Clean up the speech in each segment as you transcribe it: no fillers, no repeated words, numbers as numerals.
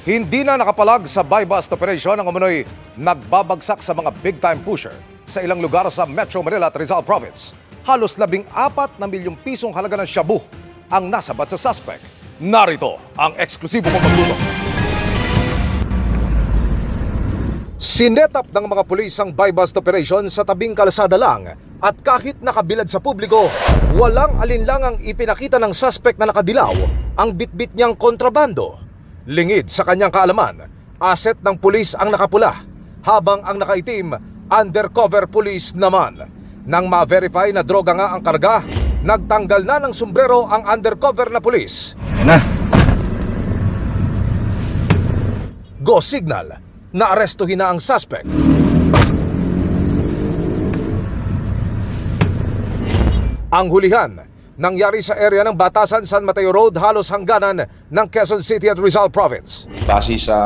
Hindi na nakapalag sa buy-bust operation ang umunoy nagbabagsak sa mga big-time pusher sa ilang lugar sa Metro Manila at Rizal Province. Halos 14 na milyong pisong halaga ng shabu ang nasabat sa suspect. Narito ang eksklusibo mong pagtutok. Sinetap ng mga pulis ang buy-bust operation sa tabing kalsada lang at kahit nakabilad sa publiko, walang alinlangang ipinakita ng suspect na nakadilaw ang bitbit niyang kontrabando. Lingid sa kanyang kaalaman, asset ng pulis ang nakapula, habang ang nakaitim, undercover police naman. Nang ma-verify na droga nga ang karga, nagtanggal na ng sombrero ang undercover na pulis. Go signal, naarestuhin na ang suspect. Ang hulihan nangyari sa area ng Batasan, San Mateo Road, halos hangganan ng Quezon City at Rizal Province. Base sa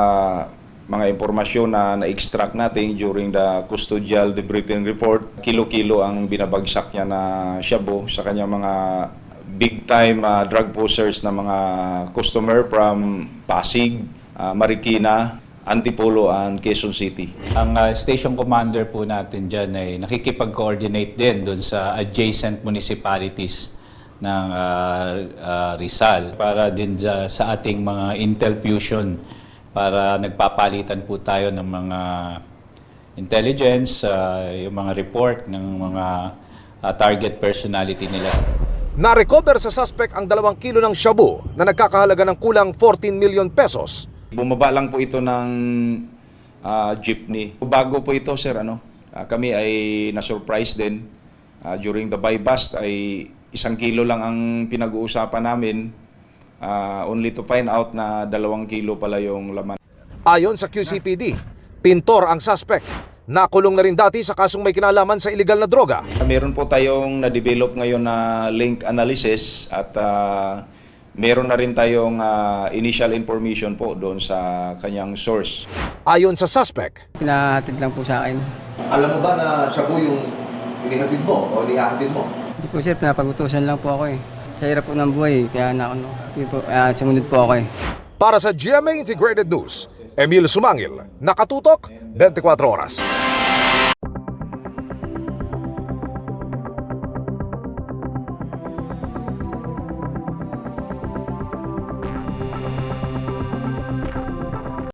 mga impormasyon na na-extract natin during the custodial debriefing report, kilo-kilo ang binabagsak niya na shabu sa kanyang mga big-time drug pushers na mga customer from Pasig, Marikina, Antipolo, and Quezon City. Ang station commander po natin dyan ay nakikipag-coordinate din doon sa adjacent municipalities ng Rizal para din sa ating mga intel fusion para nagpapalitan po tayo ng mga intelligence, yung mga report ng mga target personality nila. Na-recover sa suspect ang 2 kilo ng shabu na nagkakahalaga ng kulang 14 million pesos. Bumaba lang po ito ng jeepney. Bago po ito, sir, kami ay na-surprise din. During the buy-bust ay 1 kilo lang ang pinag-uusapan namin, only to find out na 2 kilo pala yung laman. Ayon sa QCPD, pintor ang suspect. Nakulong na rin dati sa kasong may kinalaman sa illegal na droga. Meron po tayong na-develop ngayon na link analysis at meron na rin tayong initial information po doon sa kanyang source. Ayon sa suspect, Pinahatid lang po sa akin. alam mo ba na shabu yung inihatid mo o inihatid mo? Hindi po sir, pinapagutusan lang po ako eh. Sa hirap po ng buhay, kaya sumunod po ako eh. Para sa GMA Integrated News, Emil Sumangil, nakatutok 24 oras.